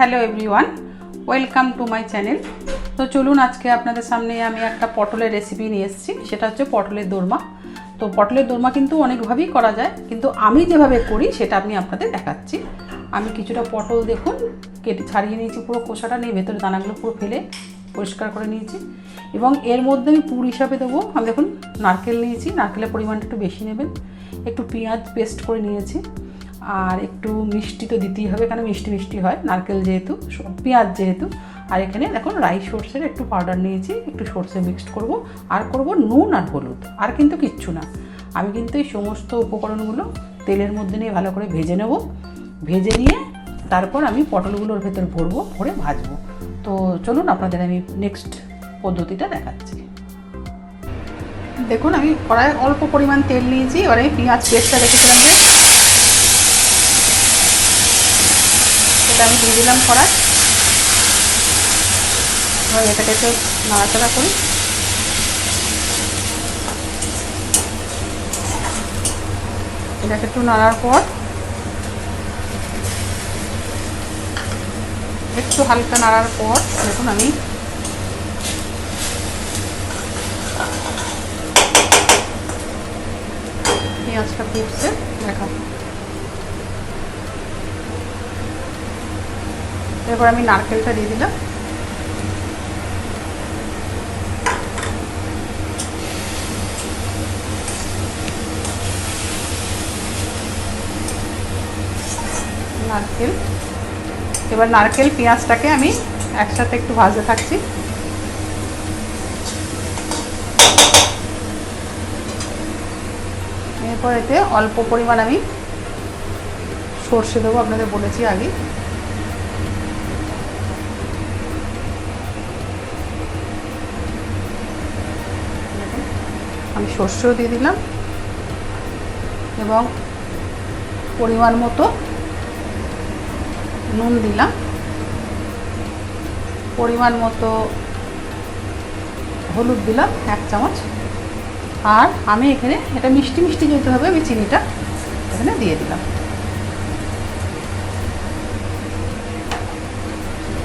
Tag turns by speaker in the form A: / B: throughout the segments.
A: Hello everyone, welcome to my channel. তো চলুন আজকে আপনাদের সামনে আমি একটা পটলের রেসিপি নিয়ে এসেছি। সেটা হচ্ছে পটলের দোরমা। তো পটলের দোরমা কিন্তু অনেকভাবেই করা যায়, কিন্তু আমি যেভাবে করি সেটা আমি আপনাদের দেখাচ্ছি। আমি কিছুটা পটল দেখুন কেটে ছাড়িয়ে নিয়েছি, পুরো খোসাটা নিয়ে ভেতরে দানাগুলো পুরো ফেলে পরিষ্কার করে নিয়েছি। এবং এর মধ্যে আমি পুর হিসাবে দেবো, আমি দেখুন নারকেল নিয়েছি, নারকেলের পরিমাণটা একটু বেশি নেবেন। একটু পেঁয়াজ পেস্ট করে নিয়েছি, আর একটু মিষ্টি তো দিতেই হবে, কারণ মিষ্টি মিষ্টি হয় নারকেল যেহেতু, পেঁয়াজ যেহেতু। আর এখানে দেখুন রাই সর্ষের একটু পাউডার নিয়েছি, একটু সর্ষে মিক্সড করব, আর করব নুন আর হলুদ, আর কিন্তু কিচ্ছু না। আমি কিন্তু এই সমস্ত উপকরণগুলো তেলের মধ্যে নিয়ে ভালো করে ভেজে নেব। ভেজে নিয়ে তারপর আমি পটলগুলোর ভেতর ভরবো, ভরে ভাজবো। তো চলুন আপনাদের আমি নেক্সট পদ্ধতিটা দেখাচ্ছি। দেখুন আমি কড়াইয়ে অল্প পরিমাণ তেল নিয়েছি, এবার আমি পেঁয়াজ পেস্টটা রেখেছিলাম যে সেটা আমি দিয়ে দিলাম কড়াই। এবার এটাকে একটু নাড়াচাড়া করি। এটাকে একটু নাড়ার পর একটু হালকা নাড়ার পর দেখুন আমি পেঁয়াজটা ফুটছে দেখাবো। এরপর আমি নারকেলটা দিয়ে দিলাম। নারকেল, এবার নারকেল পেঁয়াজটাকে আমি একসাথে একটু ভাজতে থাকছি। এরপর এতে অল্প পরিমাণ আমি সর্ষে দেবো, আপনাদের বলেছি আগে। আমি সর্ষেও দিয়ে দিলাম এবং পরিমাণ মতো নুন দিলাম, পরিমাণ মতো হলুদ দিলাম 1 চামচ। আর আমি এখানে এটা মিষ্টি মিষ্টি যেতে হবে, আমি চিনিটা এখানে দিয়ে দিলাম।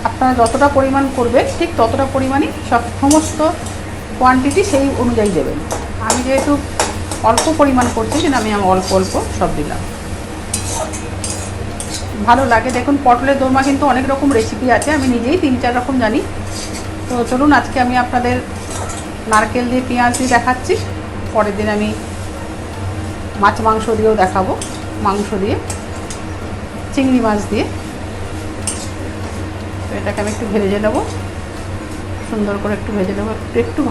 A: আপনারা যতটা পরিমাণ করবেন ঠিক ততটা পরিমাণই সমস্ত কোয়ান্টিটি সেই অনুযায়ী দেবেন। আমি যেহেতু অল্প পরিমাণ করছি সেটা আমি অল্প অল্প সব দিলাম। ভালো লাগে। দেখুন পটলের দোরমা কিন্তু অনেক রকম রেসিপি আছে, আমি নিজেই 3-4 রকম জানি। তো চলুন আজকে আমি আপনাদের নারকেল দিয়ে পেঁয়াজ দিয়ে দেখাচ্ছি, পরের দিন আমি মাছ মাংস দিয়েও দেখাবো, মাংস দিয়ে, চিংড়ি মাছ দিয়ে। তো এটাকে আমি একটু ভেজে নেবো, সুন্দর করে একটু ভেজে নেবো। একটু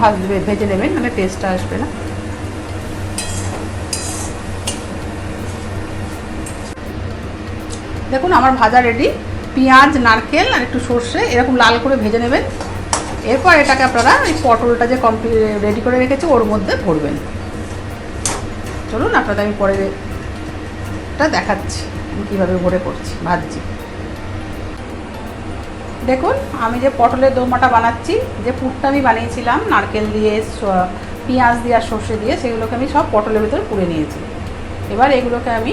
A: ভেজে নেবেন, মানে টেস্টটা আসবে না। দেখুন আমার ভাজা রেডি। পেঁয়াজ, নারকেল আর একটু সর্ষে এরকম লাল করে ভেজে নেবেন। এরপর এটাকে আপনারা এই পটলটা যে রেডি করে রেখেছি ওর মধ্যে ভরবেন। চলুন আপনাদের আমি পরে এটা দেখাচ্ছি আমি কীভাবে ভরে করছি, ভাজছি। দেখুন আমি যে পটলের দোরমাটা বানাচ্ছি, যে পুরটা আমি বানিয়েছিলাম নারকেল দিয়ে, পেঁয়াজ দিয়ে আর সর্ষে দিয়ে, সেগুলোকে আমি সব পটলের ভিতরে পুড়ে নিয়েছি। এবার এগুলোকে আমি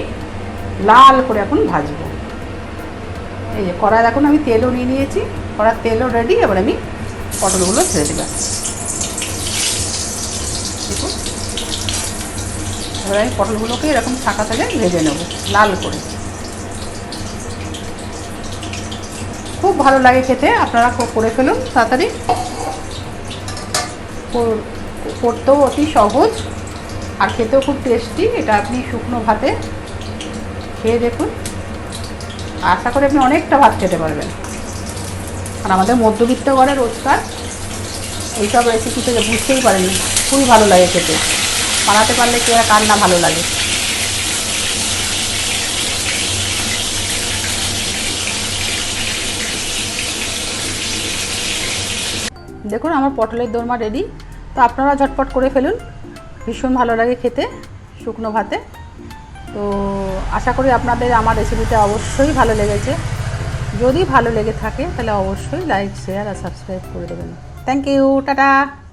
A: লাল করে এখন ভাজবো। এই যে কড়াই দেখুন আমি তেলও নিয়ে নিয়েছি, কড়ার তেলও রেডি। এবার আমি পটলগুলো ছেড়ে দিলাম। দেখুন এবার আমি পটলগুলোকে এরকম ছাঁকা থেকে ভেজে নেব লাল করে। খুব ভালো লাগে খেতে, আপনারা করে ফেলুন তাড়াতাড়ি। করতেও অতি সহজ আর খেতেও খুব টেস্টি। এটা আপনি শুকনো ভাতে খেয়ে দেখুন, আশা করি আপনি অনেকটা ভাত খেতে পারবেন। আর আমাদের মধ্যবিত্ত ঘরে রোজকার এইসব রেসিপি তো বুঝতেই পারেনি, খুবই ভালো লাগে খেতে। বানাতে পারলে কে আর কার না ভালো লাগে। দেখুন আমার পটলের দোরমা রেডি। তো আপনারা ঝটপট করে ফেলুন, ভীষণ ভালো লাগে খেতে শুকনো ভাতে। তো আশা করি আপনাদের আমার রেসিপিটা অবশ্যই ভালো লেগেছে। যদি ভালো লেগে থাকে তাহলে অবশ্যই লাইক, শেয়ার আর সাবস্ক্রাইব করে দেবেন। Thank you, tata.